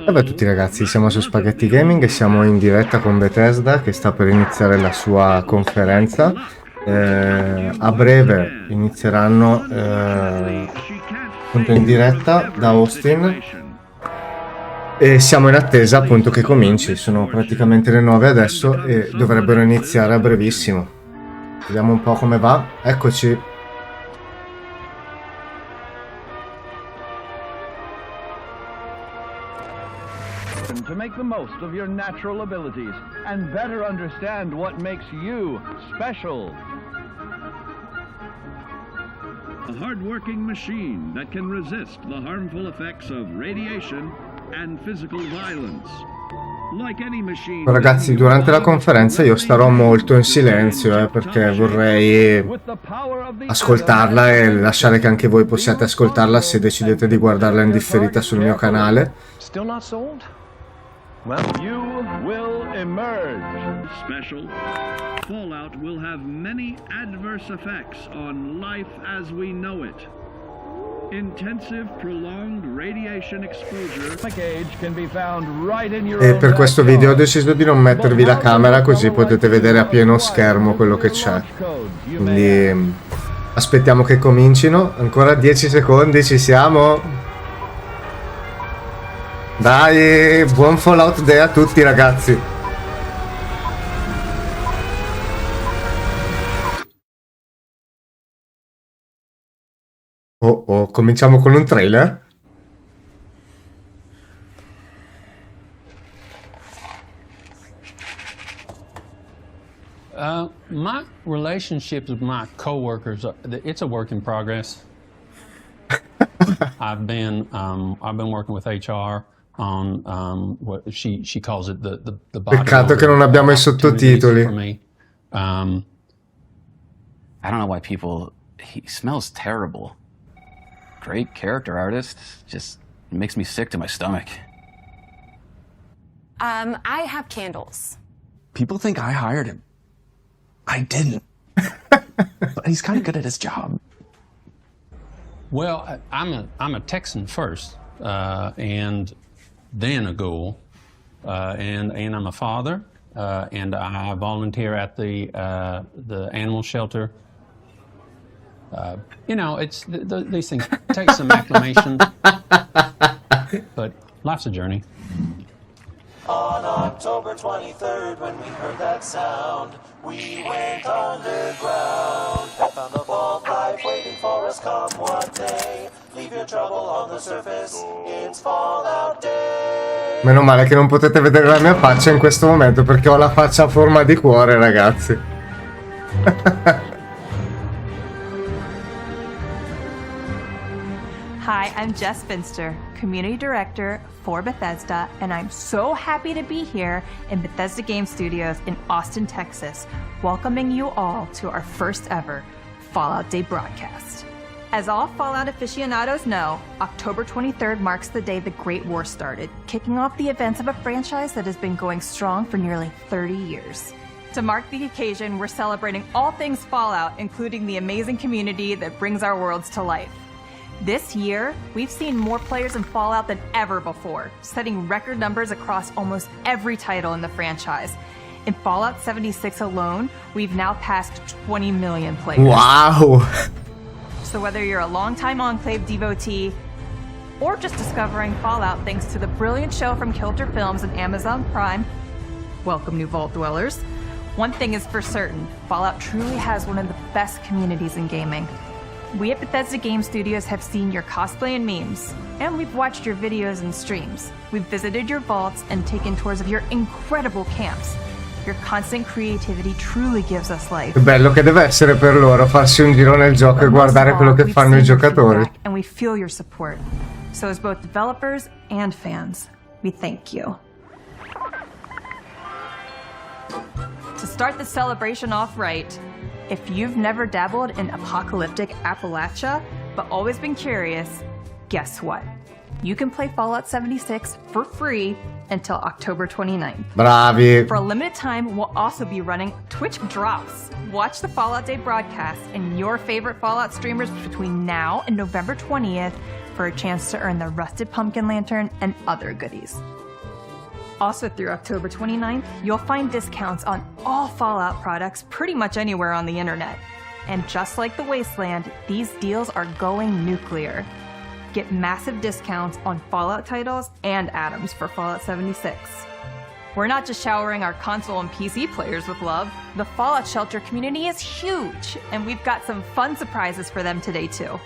Salve a tutti ragazzi, siamo su Spaghetti Gaming e siamo in diretta con Bethesda che sta per iniziare la sua conferenza. A breve inizieranno appunto in diretta da Austin e siamo in attesa appunto che cominci. Sono praticamente le 9 adesso e dovrebbero iniziare a brevissimo. Vediamo un po' come va. Eccoci. To make the most of your natural abilities and better understand what makes you special. A hard-working machine that can resist the harmful effects of radiation and physical violence. Like any machine. Ragazzi, durante la conferenza io starò molto in silenzio perché vorrei ascoltarla e lasciare che anche voi possiate ascoltarla se decidete di guardarla in differita sul mio canale. Still not sold? Well, you will emerge. Special. Fallout will have many adverse effects on life as we know it. Intensive, prolonged radiation exposure. Can be found right in your E per questo video ho deciso di non mettervi la camera così potete vedere a pieno schermo quello che c'è. Quindi aspettiamo che comincino. Ancora 10 secondi, ci siamo. Dai, buon Fallout Day a tutti ragazzi. Oh, cominciamo con un trailer? My relationships with my coworkers, it's a work in progress. I've been working with HR on what she calls it the Peccato che non abbiamo i sottotitoli. I don't know why people. He smells terrible. Great character artist, just makes me sick to my stomach. I have candles. People think I hired him. I didn't. But he's kind of good at his job. Well, I'm a Texan first, and then a ghoul, and I'm a father, and I volunteer at the animal shelter. You know, it's these things take some acclimation, but life's a journey. On October 23rd, when we heard that sound, we went underground and found the vault life waiting for us come one day. Leave your trouble on the surface, it's Fallout Day. Meno male che non potete vedere la mia faccia in questo momento perché ho la faccia a forma di cuore, ragazzi. Hi, I'm Jess Finster, Community Director for Bethesda, and I'm so happy to be here in Bethesda Game Studios in Austin, Texas, welcoming you all to our first ever Fallout Day broadcast. As all Fallout aficionados know, October 23rd marks the day the Great War started, kicking off the events of a franchise that has been going strong for nearly 30 years. To mark the occasion, we're celebrating all things Fallout, including the amazing community that brings our worlds to life. This year, we've seen more players in Fallout than ever before, setting record numbers across almost every title in the franchise. In Fallout 76 alone, we've now passed 20 million players. Wow! So whether you're a longtime Enclave devotee, or just discovering Fallout thanks to the brilliant show from Kilter Films and Amazon Prime, welcome new Vault Dwellers. One thing is for certain, Fallout truly has one of the best communities in gaming. We at Bethesda Game Studios have seen your cosplay and memes, and we've watched your videos and streams. We've visited your vaults and taken tours of your incredible camps. Your constant creativity truly gives us life. Che bello che deve essere per loro farsi un giro nel gioco e guardare quello che fanno i giocatori. And we feel your support. So as both developers and fans, we thank you. To start the celebration off right, if you've never dabbled in apocalyptic Appalachia, but always been curious, guess what? You can play Fallout 76 for free until October 29th. Bravi! For a limited time, we'll also be running Twitch drops. Watch the Fallout Day broadcast and your favorite Fallout streamers between now and November 20th for a chance to earn the Rusted Pumpkin Lantern and other goodies. Also through October 29th, you'll find discounts on all Fallout products pretty much anywhere on the internet. And just like the Wasteland, these deals are going nuclear. Get massive discounts on Fallout titles and atoms for Fallout 76. We're not just showering our console and PC players with love. The Fallout Shelter community is huge, and we've got some fun surprises for them today too.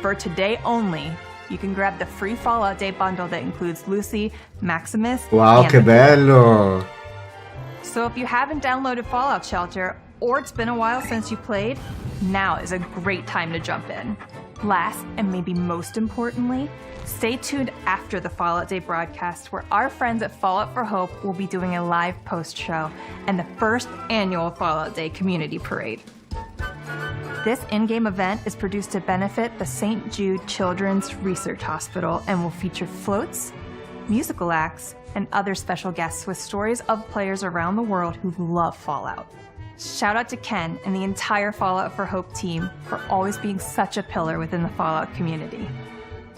For today only, you can grab the free Fallout Day bundle that includes Lucy, Maximus, Wow, and che bello! So if you haven't downloaded Fallout Shelter, or it's been a while since you played, now is a great time to jump in. Last, and maybe most importantly, stay tuned after the Fallout Day broadcast, where our friends at Fallout for Hope will be doing a live post show and the first annual Fallout Day community parade. This in-game event is produced to benefit the St. Jude Children's Research Hospital and will feature floats, musical acts, and other special guests with stories of players around the world who love Fallout. Shout out to Ken and the entire Fallout for Hope team for always being such a pillar within the Fallout community.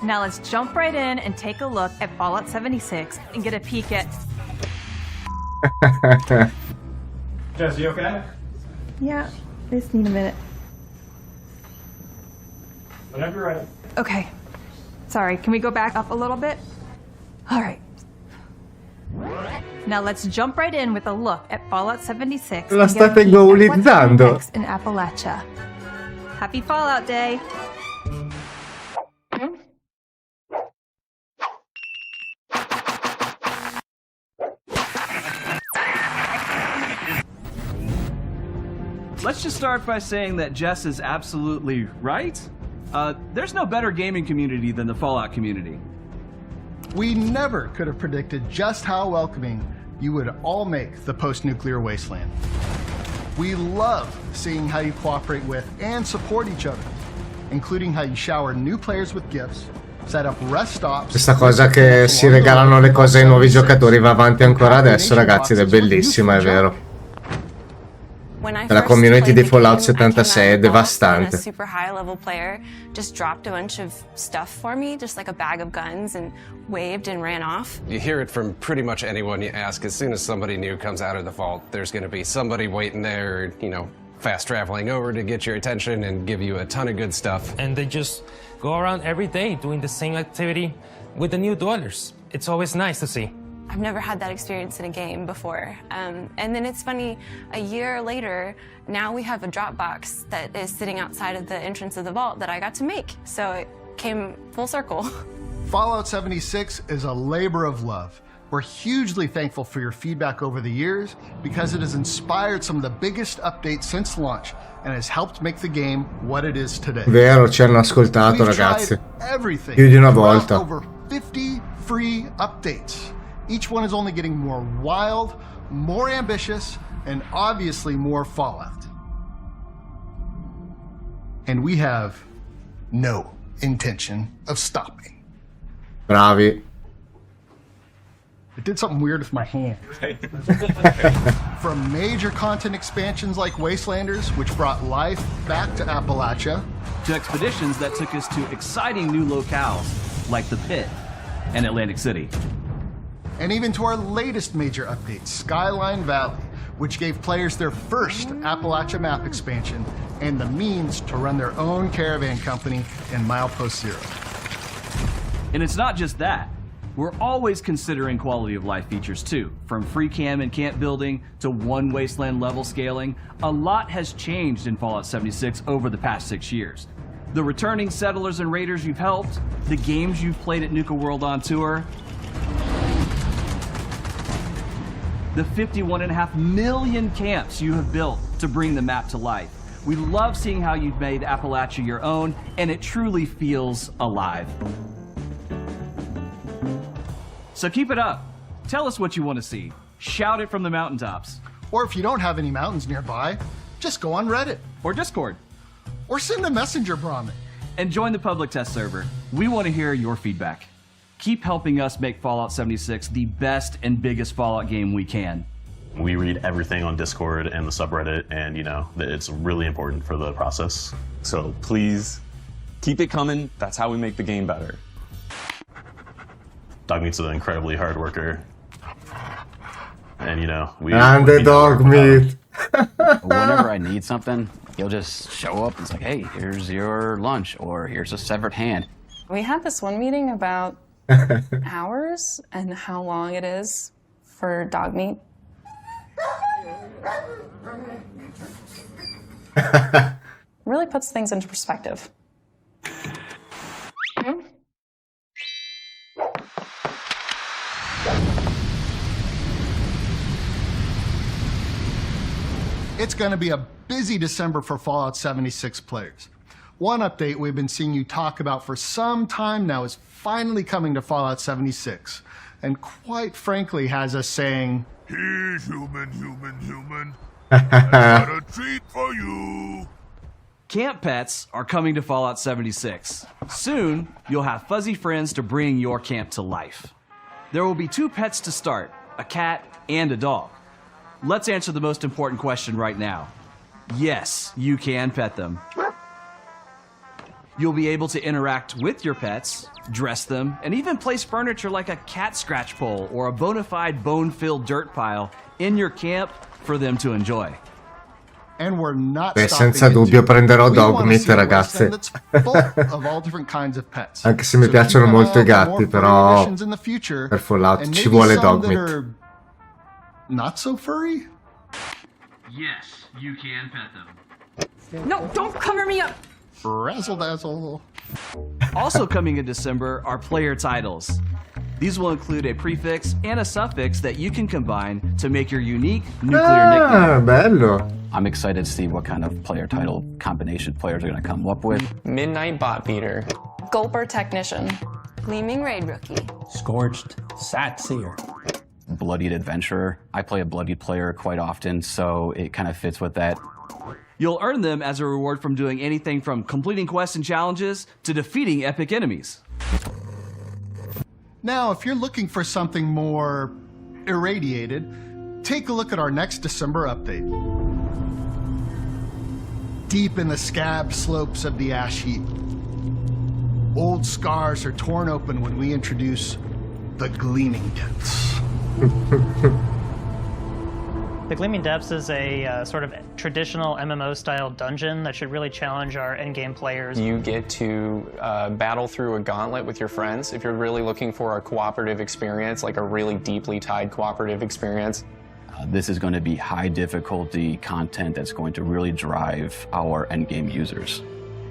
Now let's jump right in and take a look at Fallout 76 and get a peek at... Jess, you okay? Yeah, I just need a minute. Whenever you're ready. Okay. Sorry, can we go back up a little bit? All right. Now let's jump right in with a look at Fallout 76. La and get a state peek at what's goalizzando. next in Appalachia. Happy Fallout Day! Let's just start by saying that Jess is absolutely right. There's no better gaming community than the Fallout community. We never could have predicted just how welcoming you would all make the post-nuclear wasteland. We love seeing how you cooperate with and support each other, including how you shower new players with gifts, set up rest stops. Questa cosa che si regalano le cose ai nuovi giocatori va avanti ancora adesso, ragazzi, ed è bellissima, è vero. La community di Fallout 76 è devastante. Super high level player just dropped a bunch of stuff for me, just like a bag of guns, and waved and ran off. You hear it from pretty much anyone you ask. As soon as somebody new comes out of the vault, there's going to be somebody waiting there, you know, fast traveling over to get your attention and give you a ton of good stuff. And they just go around every day doing the same activity with the new dwellers. It's always nice to see. I've never had that experience in a game before. And then it's funny, a year later, now we have a Dropbox that is sitting outside of the entrance of the vault that I got to make. So it came full circle. Fallout 76 is a labor of love. We're hugely thankful for your feedback over the years because it has inspired some of the biggest updates since launch and has helped make the game what it is today. Vero, ci hanno ascoltato, ragazzi. Everything. Più di una volta. Over 50 free updates. Each one is only getting more wild, more ambitious, and obviously more Fallout. And we have no intention of stopping. Bravi. I did something weird with my hand. From major content expansions like Wastelanders, which brought life back to Appalachia, to expeditions that took us to exciting new locales like the Pit and Atlantic City. And even to our latest major update, Skyline Valley, which gave players their first Appalachia map expansion and the means to run their own caravan company in Milepost Zero. And it's not just that. We're always considering quality of life features too. From free cam and camp building to one wasteland level scaling, a lot has changed in Fallout 76 over the past 6 years. The returning settlers and raiders you've helped, the games you've played at Nuka World on Tour, the 51.5 million camps you have built to bring the map to life. We love seeing how you've made Appalachia your own, and it truly feels alive. So keep it up. Tell us what you want to see. Shout it from the mountaintops. Or if you don't have any mountains nearby, just go on Reddit. Or Discord. Or send a messenger Brahmin. And join the public test server. We want to hear your feedback. Keep helping us make Fallout 76 the best and biggest Fallout game we can. We read everything on Discord and the subreddit, and you know, it's really important for the process. So please, keep it coming. That's how we make the game better. Dogmeat's an incredibly hard worker. And, you know, And the dog meat. Whenever I need something, he'll just show up and it's like, hey, here's your lunch, or here's a severed hand. We had this one meeting about hours and how long it is for dog meat. Really puts things into perspective. It's going to be a busy December for Fallout 76 players. One update we've been seeing you talk about for some time now is finally coming to Fallout 76, and quite frankly has us saying, "Here's human. I've got a treat for you." Camp pets are coming to Fallout 76. Soon, you'll have fuzzy friends to bring your camp to life. There will be 2 pets to start, a cat and a dog. Let's answer the most important question right now. Yes, you can pet them. You'll be able to interact with your pets, dress them, and even place furniture like a cat scratch pole or a bona fide bone-filled dirt pile in your camp for them to enjoy. And we're not Beh, stopping senza dubbio into- prenderò We wanna Dogmeat, see a ragazzi. wasteland that's full of all different kinds of pets. Anche se mi So keep piacciono an eye molto i out for gatti, more però missions in the future, per Fallout and ci maybe vuole some that Dogmeat. are not so furry? Yes, you can pet them. No, don't cover me up! Razzle dazzle. Also coming in December are player titles. These will include a prefix and a suffix that you can combine to make your unique nuclear nickname. Bello. I'm excited to see what kind of player title combination players are going to come up with. Midnight Bot Beater. Gulper Technician. Gleaming Raid Rookie. Scorched Sat Seer. Bloodied Adventurer. I play a bloodied player quite often, so it kind of fits with that. You'll earn them as a reward from doing anything from completing quests and challenges to defeating epic enemies. Now, if you're looking for something more irradiated, take a look at our next December update. Deep in the scabbed slopes of the ash heap, old scars are torn open when we introduce the Gleaming Depths. The Gleaming Depths is a sort of traditional MMO-style dungeon that should really challenge our endgame players. You get to battle through a gauntlet with your friends if you're really looking for a cooperative experience, like a really deeply tied cooperative experience. This is going to be high difficulty content that's going to really drive our endgame users.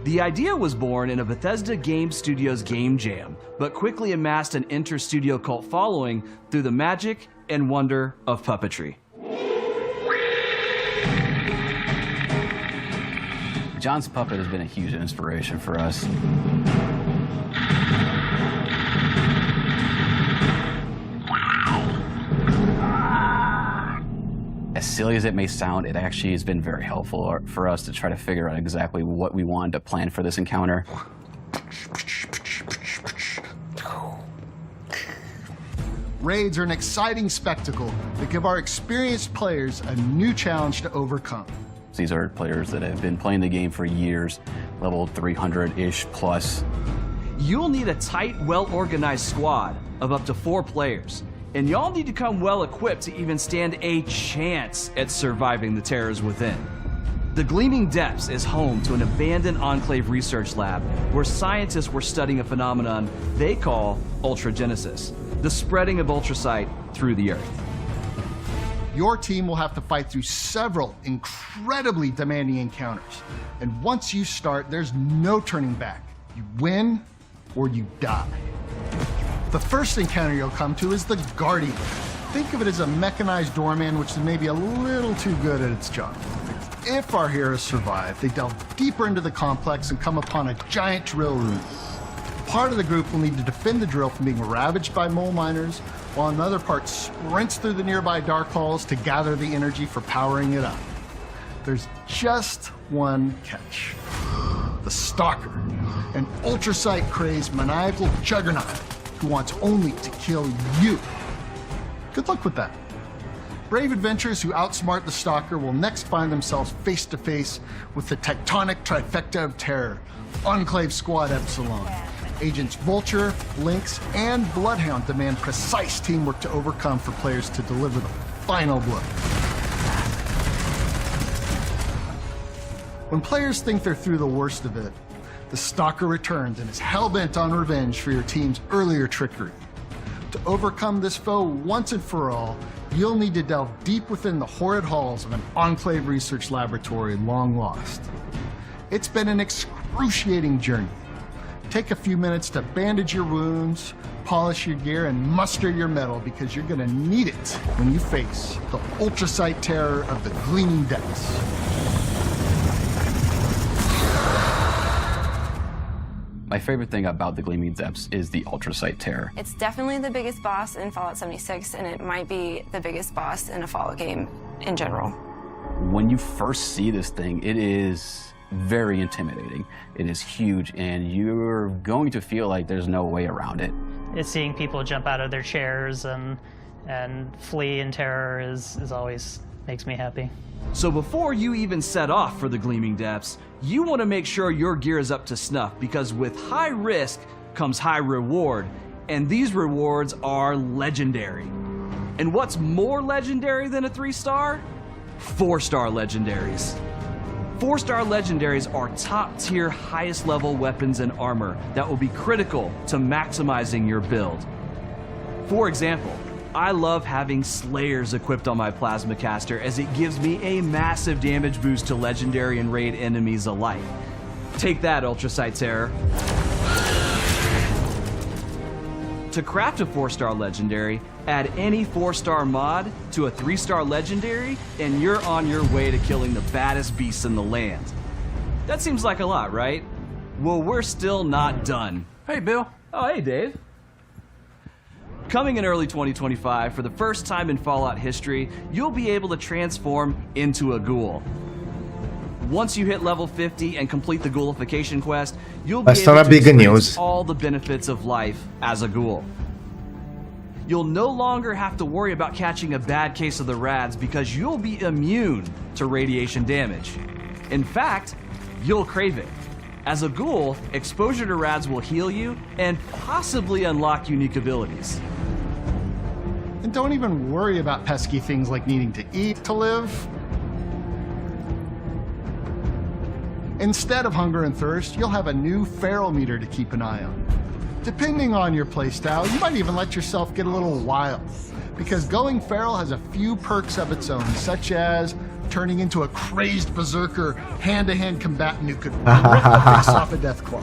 The idea was born in a Bethesda Game Studios game jam, but quickly amassed an inter-studio cult following through the magic and wonder of puppetry. John's puppet has been a huge inspiration for us. As silly as it may sound, it actually has been very helpful for us to try to figure out exactly what we wanted to plan for this encounter. Raids are an exciting spectacle that give our experienced players a new challenge to overcome. These are players that have been playing the game for years, level 300-ish plus. You'll need a tight, well-organized squad of up to 4 players, and y'all need to come well-equipped to even stand a chance at surviving the terrors within. The Gleaming Depths is home to an abandoned Enclave research lab where scientists were studying a phenomenon they call ultragenesis, the spreading of ultrasight through the Earth. Your team will have to fight through several incredibly demanding encounters. And once you start, there's no turning back. You win or you die. The first encounter you'll come to is the Guardian. Think of it as a mechanized doorman, which is maybe a little too good at its job. If our heroes survive, they delve deeper into the complex and come upon a giant drill room. Part of the group will need to defend the drill from being ravaged by mole miners, while another part sprints through the nearby dark halls to gather the energy for powering it up. There's just one catch. The Stalker, an ultrasight-crazed maniacal juggernaut who wants only to kill you. Good luck with that. Brave adventurers who outsmart the Stalker will next find themselves face-to-face with the tectonic trifecta of terror, Enclave Squad Epsilon, Agents Vulture, Lynx, and Bloodhound demand precise teamwork to overcome for players to deliver the final blow. When players think they're through the worst of it, the Stalker returns and is hell-bent on revenge for your team's earlier trickery. To overcome this foe once and for all, you'll need to delve deep within the horrid halls of an Enclave research laboratory long lost. It's been an excruciating journey. Take a few minutes to bandage your wounds, polish your gear, and muster your mettle because you're gonna need it when you face the ultrasight terror of the Gleaming Depths. My favorite thing about the Gleaming Depths is the ultrasight terror. It's definitely the biggest boss in Fallout 76, and it might be the biggest boss in a Fallout game in general. When you first see this thing, it is very intimidating. It is huge, and you're going to feel like there's no way around it. It's seeing people jump out of their chairs and flee in terror is always makes me happy. So before you even set off for the Gleaming Depths, you want to make sure your gear is up to snuff, because with high risk comes high reward, and these rewards are legendary. And what's more legendary than a 3-star? 4-star legendaries. 4-star legendaries are top-tier, highest-level weapons and armor that will be critical to maximizing your build. For example, I love having Slayers equipped on my Plasma Caster, as it gives me a massive damage boost to legendary and raid enemies alike. Take that, Ultrasight Terror. To craft a 4-star legendary, add any 4-star mod to a 3-star legendary, and you're on your way to killing the baddest beasts in the land. That seems like a lot, right? Well, we're still not done. Hey, Bill. Oh, hey, Dave. Coming in early 2025, for the first time in Fallout history, you'll be able to transform into a ghoul. Once you hit level 50 and complete the ghoulification quest, you'll be able to experience all the benefits of life as a ghoul. You'll no longer have to worry about catching a bad case of the rads, because you'll be immune to radiation damage. In fact, you'll crave it. As a ghoul, exposure to rads will heal you and possibly unlock unique abilities. And don't even worry about pesky things like needing to eat to live. Instead of hunger and thirst, you'll have a new feral meter to keep an eye on. Depending on your playstyle, you might even let yourself get a little wild, because going feral has a few perks of its own, such as turning into a crazed berserker hand-to-hand combatant who could rip the face off a Deathclaw.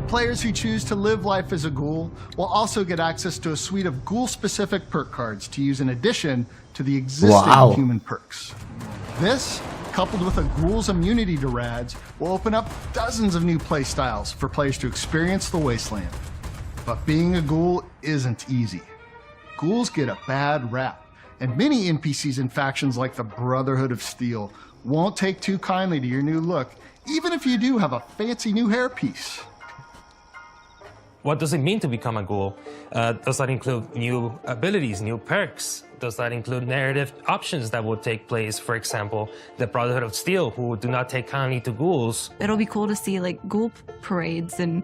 Players who choose to live life as a ghoul will also get access to a suite of ghoul-specific perk cards to use in addition to the existing human perks. This, coupled with a ghoul's immunity to rads, will open up dozens of new playstyles for players to experience the Wasteland. But being a ghoul isn't easy. Ghouls get a bad rap, and many NPCs and factions like the Brotherhood of Steel won't take too kindly to your new look, even if you do have a fancy new hairpiece. What does it mean to become a ghoul? Does that include new abilities, new perks? Does that include narrative options that will take place? For example, the Brotherhood of Steel, who do not take kindly to ghouls. It'll be cool to see like ghoul parades and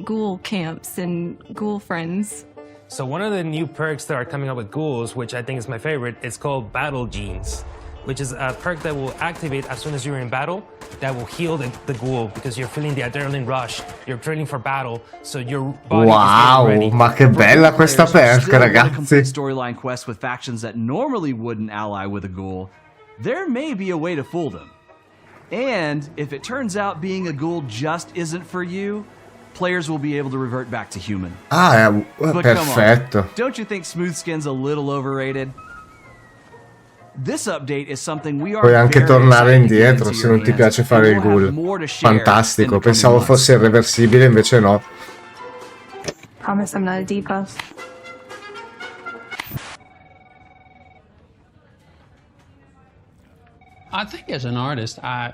ghoul camps and ghoul friends. So one of the new perks that are coming up with ghouls, which I think is my favorite, is called Battle Genes, which is a perk that will activate as soon as you're in battle, that will heal the ghoul, because you're feeling the adrenaline rush, you're training for battle, so your body is ready. Ma che bella questa perk, ragazzi. Storyline quests with factions that normally wouldn't ally with a ghoul, there may be a way to fool them. And if it turns out being a ghoul just isn't for you, players will be able to revert back to human. Ah, but perfetto. come on, don't you think Smooth Skin's a little overrated? This update is something we are Puoi anche tornare indietro se non ti piace fare il ghoul. Fantastico, pensavo fosse irreversibile, invece no. Promise I'm not a diva. I think as an artist, I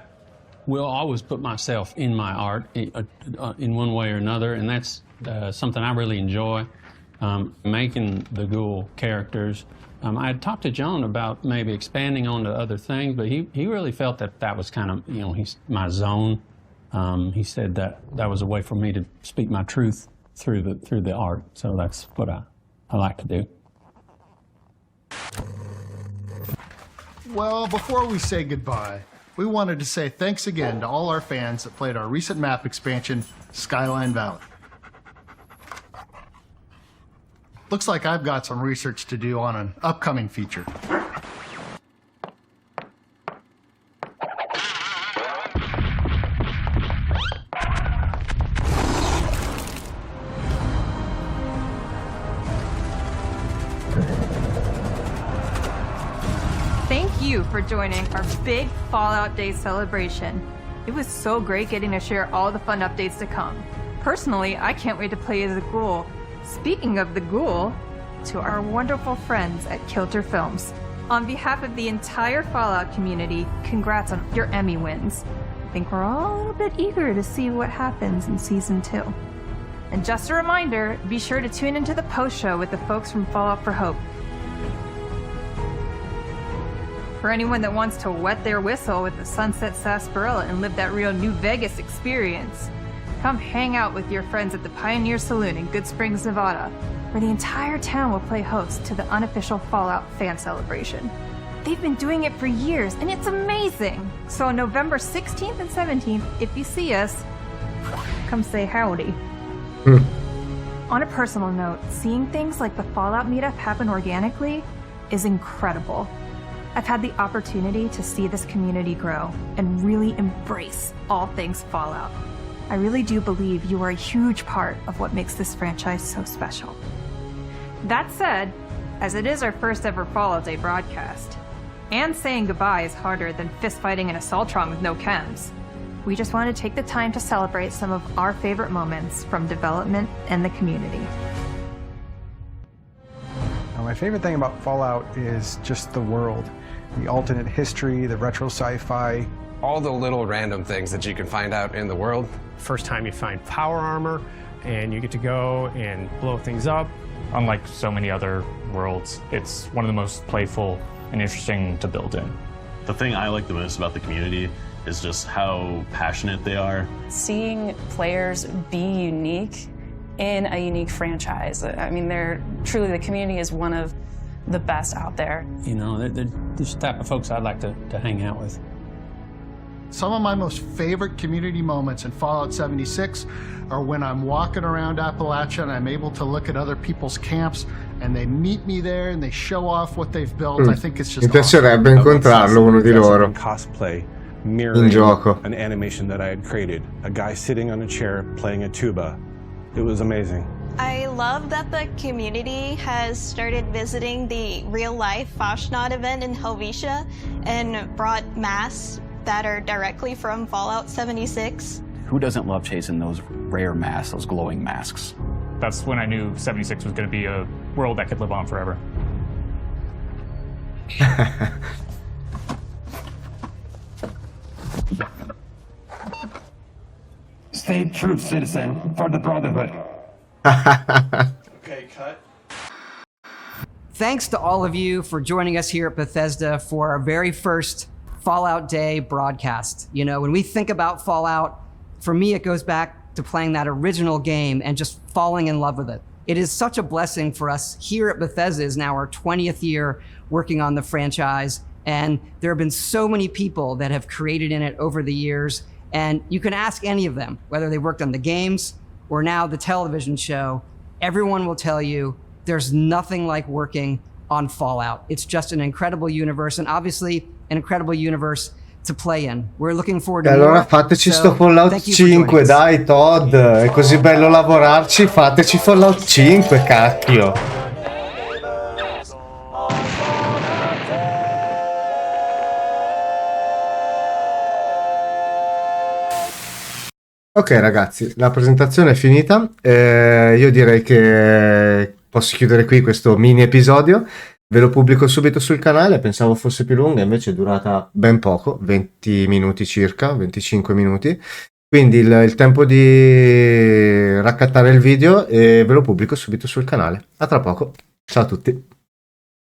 will always put myself in my art in one way or another, and that's something I really enjoy, making the ghoul characters. I had talked to John about maybe expanding onto other things, but he really felt that that was kind of, he's my zone. He said that was a way for me to speak my truth through the art. So that's what I like to do. Well, before we say goodbye, we wanted to say thanks again to all our fans that played our recent map expansion, Skyline Valley. Looks like I've got some research to do on an upcoming feature. Thank you for joining our big Fallout Day celebration. It was so great getting to share all the fun updates to come. Personally, I can't wait to play as a ghoul. Speaking of the ghoul, to our wonderful friends at Kilter Films. On behalf of the entire Fallout community, congrats on your Emmy wins. I think we're all a little bit eager to see what happens in Season 2. And just a reminder, be sure to tune into the post-show with the folks from Fallout for Hope. For anyone that wants to wet their whistle with the Sunset Sarsaparilla and live that real New Vegas experience, come hang out with your friends at the Pioneer Saloon in Good Springs, Nevada, where the entire town will play host to the unofficial Fallout fan celebration. They've been doing it for years, and it's amazing! So on November 16th and 17th, if you see us, come say howdy. On a personal note, seeing things like the Fallout meetup happen organically is incredible. I've had the opportunity to see this community grow and really embrace all things Fallout. I really do believe you are a huge part of what makes this franchise so special. That said, as it is our first ever Fallout Day broadcast, and saying goodbye is harder than fistfighting in a Assaultron with no chems, we just want to take the time to celebrate some of our favorite moments from development and the community. My favorite thing about Fallout is just the world. The alternate history, the retro sci-fi. All the little random things that you can find out in the world. First time you find power armor, and you get to go and blow things up. Unlike so many other worlds, it's one of the most playful and interesting to build in. The thing I like the most about the community is just how passionate they are. Seeing players be unique in a unique franchise. I mean, truly, the community is one of the best out there. You know, they're just the type of folks I'd like to hang out with. Some of my most favorite community moments in Fallout 76 are when I'm walking around Appalachia and I'm able to look at other people's camps and they meet me there and they show off what they've built. I think it's just Mi piacerebbe incontrarlo uno di loro cosplay in mirroring gioco. an animation that I had created. A guy sitting on a chair playing a tuba. It was amazing. I love that the community has started visiting the real-life Fasnacht event in Helvetia and brought masks that are directly from Fallout 76. Who doesn't love chasing those rare masks, those glowing masks? That's when I knew 76 was going to be a world that could live on forever. Stay true, citizen, for the Brotherhood. Okay, cut. Thanks to all of you for joining us here at Bethesda for our very first Fallout Day broadcast. You know, when we think about Fallout, for me, it goes back to playing that original game and just falling in love with it. It is such a blessing for us here at Bethesda. Is now our 20th year working on the franchise, and there have been so many people that have created in it over the years, and you can ask any of them, whether they worked on the games or now the television show, everyone will tell you there's nothing like working on Fallout. It's just an incredible universe, and obviously an incredible universe to play in. We're looking forward to allora more. fateci So, sto Fallout thank you for joining 5, us. dai Todd, è così bello lavorarci, fateci Fallout 5, cacchio. Ok ragazzi, la presentazione è finita, io direi che posso chiudere qui questo mini episodio, ve lo pubblico subito sul canale, pensavo fosse più lunga, invece è durata ben poco, 20 minuti circa, 25 minuti, quindi il tempo di raccattare il video e ve lo pubblico subito sul canale. A tra poco, ciao a tutti.